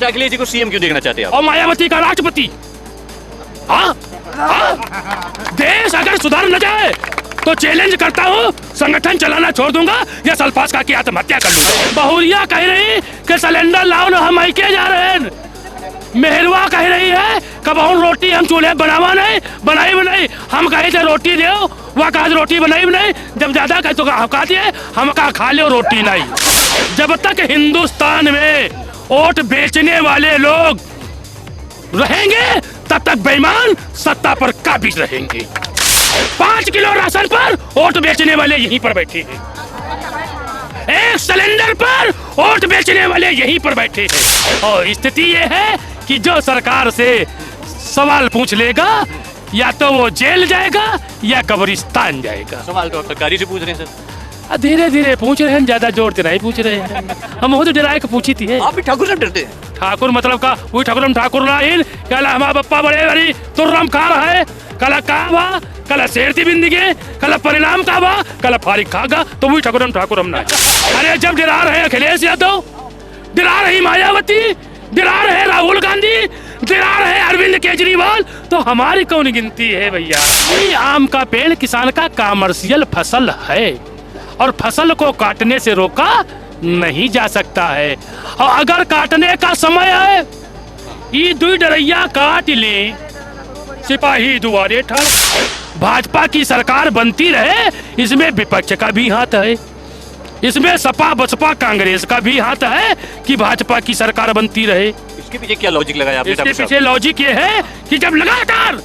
अखिलेश जी को सीएम क्यों देखना चाहते हैं आप? और मायावती का राष्ट्रपति। हाँ देश अगर सुधर न जाए तो चैलेंज करता हूँ, संगठन चलाना छोड़ दूंगा या सल्फास खा के आत्महत्या कर लूंगा। बहुरिया कह रही कि सिलेंडर लाओ ना, हम आइके जा रहे हैं। मेहरवा कह रही है कबहू रोटी हम चूल्हे बनावा नहीं, बनाई भी नहीं। हम कहे थे रोटी दो, वह कहा रोटी बनाई भी नहीं। जब ज्यादा कहे तो कहा दिए, हम कहा खा लो रोटी नहीं। जब तक हिंदुस्तान में वोट बेचने वाले लोग रहेंगे तब तक बेईमान सत्ता पर काबिज रहेंगे। 5 किलो राशन पर वोट बेचने वाले यहीं पर बैठे हैं, 1 सिलेंडर पर वोट बेचने वाले यहीं पर बैठे हैं। और स्थिति ये है कि जो सरकार से सवाल पूछ लेगा या तो वो जेल जाएगा या कब्रिस्तान जाएगा। सवाल तो आप सरकारी से पूछ रहे हैं सर। धीरे धीरे पूछ रहे हैं, ज्यादा जोर से नहीं पूछ रहे हैं। हम खुद डराए के पूछी थी। आप भी ठाकुर साहब डरते हैं? ठाकुर मतलब का वही ठाकुरम ठाकुर नाइन कला हमारा बप्पा बड़े बड़ी तुर्रम खा रहा है। कला काबा कला शेरती बिंदिगे कला परिणाम काबा कला फारिक खागा, तो वही ठाकुरम ना। अरे जब डरा रहे अखिलेश यादव, डरा रही मायावती, डरा रहे राहुल गांधी, डरा रहे अरविंद केजरीवाल, तो हमारी कौन गिनती है भैया? आम का पेड़ किसान का कमर्शियल फसल है और फसल को काटने से रोका नहीं जा सकता है। और अगर काटने का समय है, ये 2 डरैया काट ले, सिपाही दुआरे ठड़। भाजपा की सरकार बनती रहे, इसमें विपक्ष का भी हाथ है, इसमें सपा बसपा कांग्रेस का भी हाथ है कि भाजपा की सरकार बनती रहे। इसके पीछे क्या लॉजिक लगाया आपने? इसके पीछे लॉजिक ये है कि जब लगातार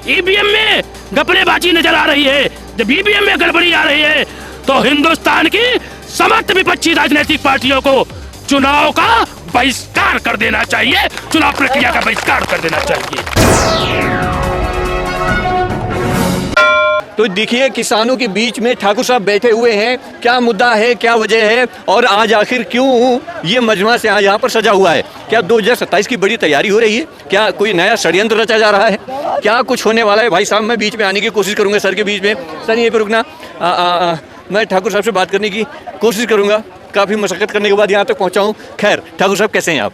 ईवीएम में गड़बड़ीबाजी नजर आ रही है, जब ईवीएम में गड़बड़ी आ रही है, तो हिंदुस्तान की समस्त विपक्षी राजनीतिक पार्टियों को चुनाव का बहिष्कार कर देना चाहिए, चुनाव प्रक्रिया का बहिष्कार कर देना चाहिए। तो देखिए किसानों के बीच में ठाकुर साहब बैठे हुए हैं, क्या मुद्दा है, क्या वजह है और आज आखिर क्यों ये मजमा से आज यहाँ पर सजा हुआ है? क्या 2027 की बड़ी तैयारी हो रही है? क्या कोई नया षड्यंत्र रचा जा रहा है? क्या कुछ होने वाला है? भाई साहब मैं बीच में आने की कोशिश करूंगा, सर के बीच में। सर यहीं पर रुकना। मैं ठाकुर साहब से बात करने की कोशिश करूंगा, काफ़ी मशक्कत करने के बाद यहाँ तक पहुँचा हूँ। खैर ठाकुर साहब कैसे हैं आप?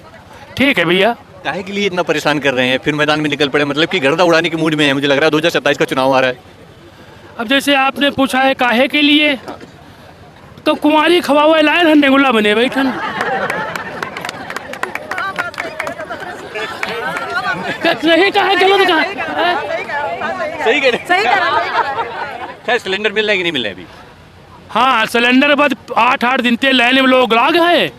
ठीक है भैया। काहे के लिए इतना परेशान कर रहे हैं, फिर मैदान में निकल पड़े, मतलब कि गर्दा उड़ाने के मूड में है? मुझे लग रहा है 2027 का चुनाव आ रहा है। अब जैसे आपने पूछा है काहे के लिए, तो कुंवारी खवावे लाए हन नेगुला बने बैठन। सही कहा गलत कहा? सही कह रहे हैं। खैर सिलेंडर मिल रहा है कि नहीं मिल रहा है अभी? हाँ सिलेंडर बाद 8 दिन ते लाइन में लोग लाग हैं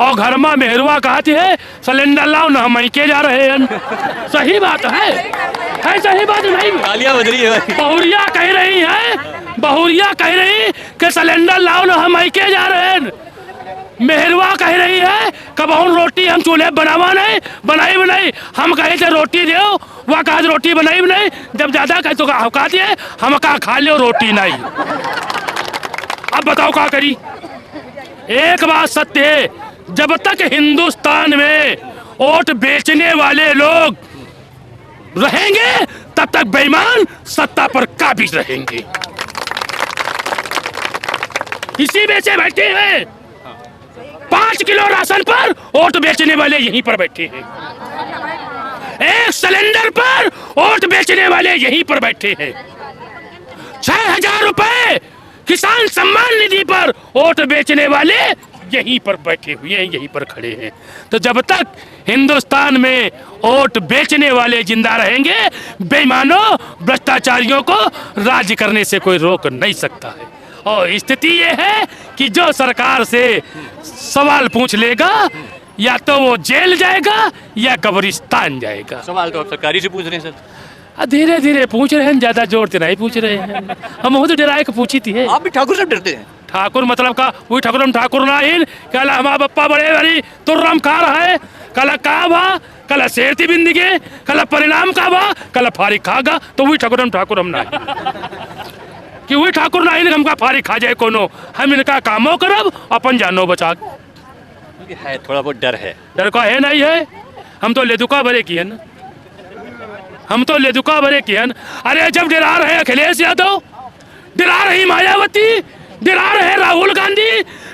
और घर में मेहरवा कहती है सिलेंडर लाओ ना, हम के जा रहे हैं। सही बात है सही बात नहीं? तालियां बज रही है। बहुरिया कह रही है, बहुरिया कह रही कि सिलेंडर लाओ ना, हम के जा रहे हैं। मेहरवा कह रही है कबहू रोटी हम चूल्हे बनावा नहीं, बनाई भी नहीं। हम कहे थे रोटी दो, वह कहा रोटी बनाई भी नहीं। जब ज्यादा कहे तो कहा दिए, हम कहा खा लो रोटी नहीं। अब बताओ क्या करी? एक बात सत्य है, जब तक हिंदुस्तान में वोट बेचने वाले लोग रहेंगे तब तक बेईमान सत्ता पर काबिज रहेंगे। इसी में से बैठे हैं 5 किलो राशन पर वोट बेचने वाले यहीं पर बैठे हैं, 1 सिलेंडर पर वोट बेचने वाले यहीं पर बैठे हैं, 6000 रुपए किसान सम्मान निधि पर वोट बेचने वाले यहीं पर बैठे हुए हैं, यहीं पर खड़े हैं। तो जब तक हिंदुस्तान में वोट बेचने वाले जिंदा रहेंगे, बेईमानों भ्रष्टाचारियों को राज्य करने से कोई रोक नहीं सकता है। और स्थिति ये है कि जो सरकार से सवाल पूछ लेगा या तो वो जेल जाएगा या कब्रिस्तान जाएगा। सवाल तो आप सरकारी से पूछ रहे हैं सर। धीरे धीरे पूछ रहे हैं, ज्यादा जोर से नहीं पूछ रहे हैं। हम खुद डराए के पूछी थी। आप भी ठाकुर साहब डरते हैं? ठाकुर मतलब का वही ठाकुरम ठाकुर नाइन कला हमारा बप्पा बड़े बड़ी तुर्रम खा रहा है। कला काबा कला शेरती बिंदिगे कला परिणाम काबा कला फारिक खागा, तो वही ठाकुरम नाइन कि वही ठाकुर नाइन हमका फारिक खा जाए कोनो, हम इनका कामों करब अपन जानो बचा। है थोड़ा बहुत डर है। डर का है नहीं है, हम तो लेदुका भरे की है ना, हम तो लेदुका भरे की है ना। अरे जब डरा रहे अखिलेश यादव, डरा रही मायावती, डरा रहे राहुल गांधी,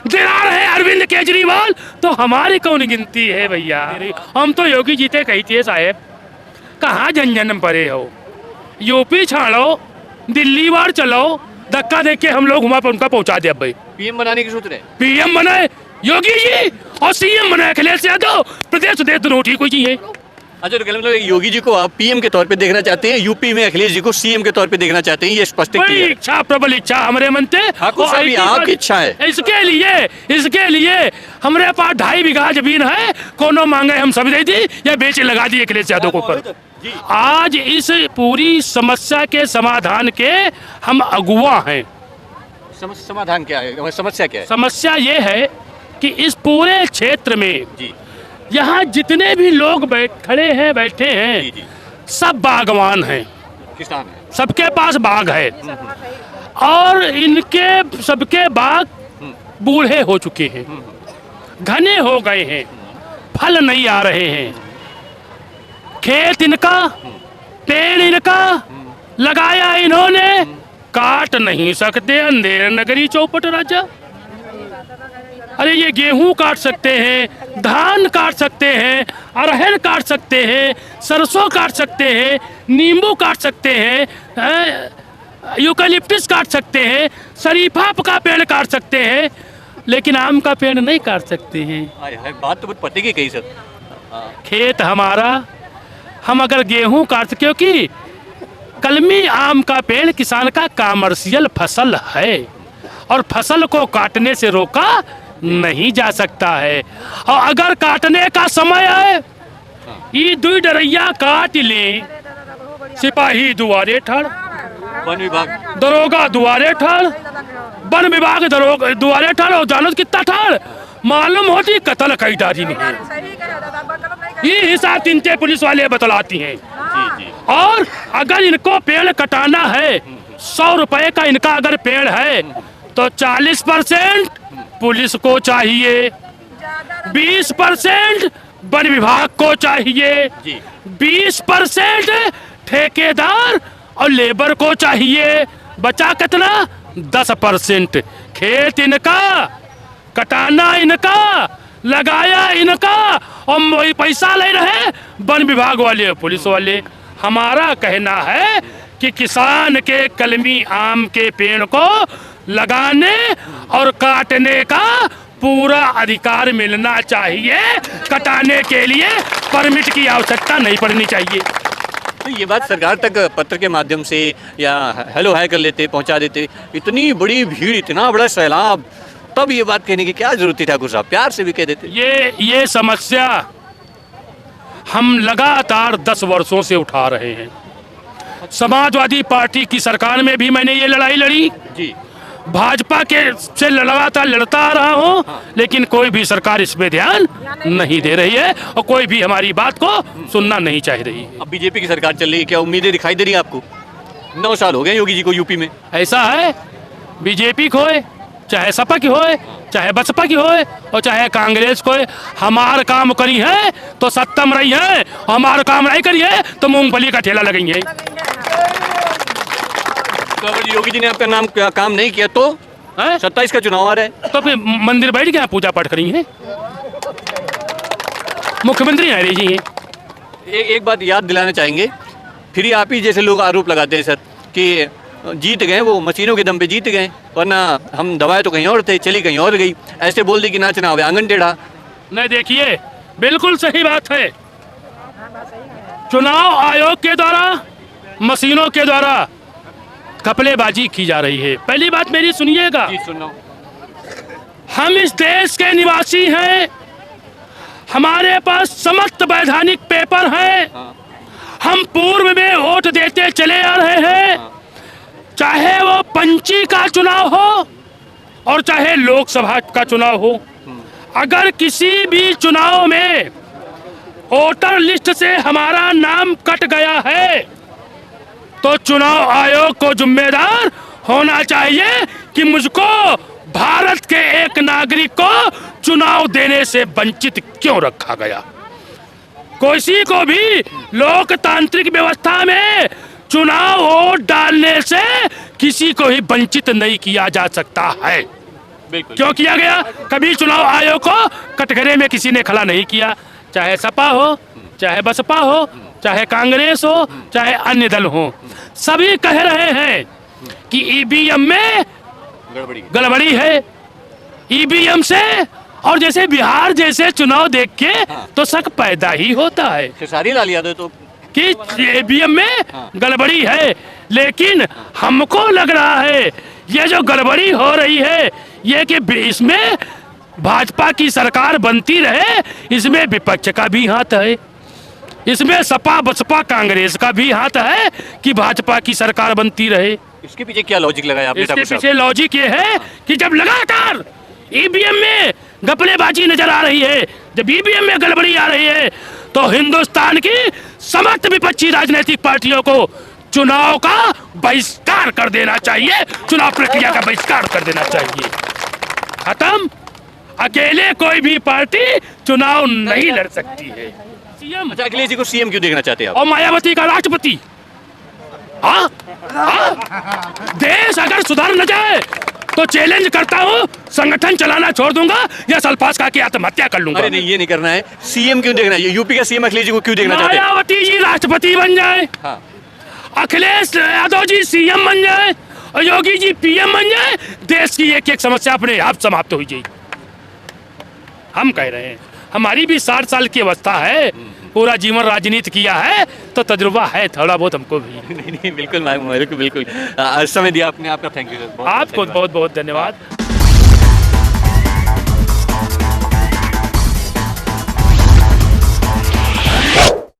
दिला रहे अरविंद केजरीवाल, तो हमारी कौन गिनती है भैया? हम तो योगी जी ते कहते साहेब, कहाँ झंझन परे हो, यूपी छाड़ो, दिल्ली बार चलो, धक्का दे के हम लोग वहां पर उनका पहुंचा दे। अब भाई पीएम बनाने की सोच रहे हैं। पीएम बनाए योगी जी और सीएम बनाए अखिलेश यादव, प्रदेश दे दोनों ठीक हो जी है। अच्छा, तो मतलब योगी जी को आप पीएम के तौर पे देखना चाहते हैं, यूपी में अखिलेश जी को सीएम के तौर पे देखना चाहते हैं, ये स्पष्ट बड़ी क्लियर है। इच्छा, प्रबल इच्छा हमारे मन से। ठाकुर साहब, ये आपकी इच्छा है। इसके लिए हमारे पास 2.5 बीघा जमीन है, कोनो मांगे हम सब दे दी या बेच लगा दी अखिलेश यादव को ऊपर। आज इस पूरी समस्या के समाधान के हम अगुवा हैं। समाधान क्या है, समस्या क्या है? समस्या ये है कि इस पूरे क्षेत्र में जी यहाँ जितने भी लोग खड़े हैं, बैठे जी हैं, जी, सब बागवान हैं, किसान है। सबके पास बाग है और इनके सबके बाग बूढ़े हो चुके हैं, घने हो गए हैं, फल नहीं आ रहे हैं, खेत इनका, पेड़ इनका लगाया इन्होंने, काट नहीं सकते, अंधेर नगरी चौपट राजा। अरे ये गेहूं काट सकते हैं, धान काट सकते हैं, अरहर काट सकते हैं, सरसों काट सकते हैं, नींबू काट सकते हैं, यूकलिप्टस काट सकते हैं, शरीफा का पेड़ काट सकते हैं, लेकिन आम का पेड़ नहीं काट सकते हैं। बात तो बहुत पते की कही सर। खेत हमारा, हम अगर गेहूं काट, क्योंकि कलमी आम का पेड़ किसान का कमर्शियल फसल है और फसल को काटने से रोका नहीं जा सकता है। और अगर काटने का समय है, ये दुई डरैया काट ले, सिपाही दुआरे ठाड़, वन विभाग दरोगा दुआरे ठाड़, वन विभाग दरोगा दुआरे ठाड़, और जानो कितना ठाड़, मालूम होती कत्ल कई डारी नहीं। ये हिसाब तीनते पुलिस वाले बतलाती हैं। और अगर इनको पेड़ कटाना है, 100 रुपए का इनका अगर पेड़ है, तो 40% पुलिस को चाहिए, 20% वन विभाग को चाहिए, 20% ठेकेदार और लेबर को चाहिए, बचा कितना? 10%। खेत इनका, कटाना इनका, लगाया इनका, और पैसा ले रहे वन विभाग वाले, पुलिस वाले। हमारा कहना है कि किसान के कलमी आम के पेड़ को लगाने और काटने का पूरा अधिकार मिलना चाहिए, कटाने के लिए परमिट की आवश्यकता नहीं पड़नी चाहिए। तो ये बात सरकार तक पत्र के माध्यम से या हेलो हाय कर लेते, पहुंचा देते, इतनी बड़ी भीड़, इतना बड़ा सैलाब, तब ये बात कहने की क्या जरूरत थी ठाकुर साहब? प्यार से भी कह देते। ये समस्या हम लगातार 10 वर्षों से उठा रहे हैं। समाजवादी पार्टी की सरकार में भी मैंने ये लड़ाई लड़ी जी, भाजपा के से लगातार लड़ता आ रहा हूँ, लेकिन कोई भी सरकार इसमें ध्यान नहीं दे रही है और कोई भी हमारी बात को सुनना नहीं चाह रही है। अब बीजेपी की सरकार चल रही है, क्या उम्मीदें दिखाई दे रही है आपको? 9 साल हो गए योगी जी को यूपी में। ऐसा है, बीजेपी को है, चाहे सपा की होए, चाहे बसपा की होए और चाहे कांग्रेस को, हमार काम करी है तो सत्ता में रही है, हमार काम नहीं करी है तो मूंगफली का ठेला लगेंगे। तो अगर योगी जी ने आपका नाम काम नहीं किया तो 27 का चुनाव आ रहा है, तो फिर मंदिर बैठ के पूजा पाठ करेंगे, मुख्यमंत्री आ रही जी। एक बात याद दिलाना चाहेंगे, फिर आप ही जैसे लोग आरोप लगाते हैं सर कि जीत गए, वो मशीनों के दम पे जीत गए, वरना हम दवाए तो कहीं और थे, चली कहीं और गई, ऐसे बोल दी कि ना चुनाव है, आंगन टेढ़ा। नहीं, देखिए बिल्कुल सही बात है, चुनाव आयोग के द्वारा, मशीनों के द्वारा घपलेबाजी की जा रही है। पहली बात मेरी सुनिएगा, हम इस देश के निवासी हैं, हमारे पास समस्त वैधानिक पेपर हैं, हम पूर्व में वोट देते चले आ रहे हैं, चाहे वो पंची का चुनाव हो और चाहे लोकसभा का चुनाव हो। अगर किसी भी चुनाव में वोटर लिस्ट से हमारा नाम कट गया है तो चुनाव आयोग को जिम्मेदार होना चाहिए कि मुझको भारत के एक नागरिक को चुनाव देने से वंचित क्यों रखा गया। किसी को भी लोकतांत्रिक व्यवस्था में चुनाव वोट डालने से किसी को ही वंचित नहीं किया जा सकता है। बिल्कुल। क्यों किया गया? कभी चुनाव आयोग को कटघरे में किसी ने खड़ा नहीं किया, चाहे सपा हो, चाहे बसपा हो, चाहे कांग्रेस हो, चाहे अन्य दल हो। सभी कह रहे हैं कि ईवीएम में गड़बड़ी है। ईवीएम से, और जैसे बिहार जैसे चुनाव देख के तो शक पैदा ही होता है खेसारी लाल यादव तो कि ईवीएम में गड़बड़ी है। लेकिन हमको लग रहा है ये जो गड़बड़ी हो रही है, ये कि इसमें भाजपा की सरकार बनती रहे, इसमें विपक्ष का भी हाथ है, इसमें सपा बसपा कांग्रेस का भी हाथ है कि भाजपा की सरकार बनती रहे। इसके पीछे क्या लॉजिक लगाया आपने? इसके पीछे लॉजिक ये है कि जब लगातार ईवीएम में घपलेबाजी नजर आ रही है, जब ईवीएम में गड़बड़ी आ रही है, तो हिंदुस्तान की समस्त विपक्षी राजनीतिक पार्टियों को चुनाव का बहिष्कार कर देना चाहिए, चुनाव प्रक्रिया का बहिष्कार कर देना चाहिए। खत्म। अकेले कोई भी पार्टी चुनाव नहीं लड़ सकती है। सीएम अच्छा, अखिलेश जी को सीएम क्यों देखना चाहते हैं आप? और मायावती का राष्ट्रपति। हाँ देश अगर सुधर न जाए तो चैलेंज करता हूँ, संगठन चलाना छोड़ दूंगा या सल्फास खा के आत्महत्या कर लूंगा। अरे नहीं, ये नहीं करना है। सीएम क्यों देखना है? यूपी का सीएम अखिलेश जी को क्यों देखना चाहते हैं? मायावती जी राष्ट्रपति बन जाए, हाँ। अखिलेश यादव जी सीएम बन जाए और योगी जी पीएम बन जाए, देश की एक एक समस्या अपने आप समाप्त हो जाएगी। हम कह रहे हैं, हमारी भी 60 साल की अवस्था है, पूरा जीवन राजनीति किया है, तो तजुर्बा है थोड़ा बहुत हमको भी। नहीं, बिल्कुल बिल्कुल। समय दिया आपने, आपका थैंक यू। आपको बहुत बहुत धन्यवाद।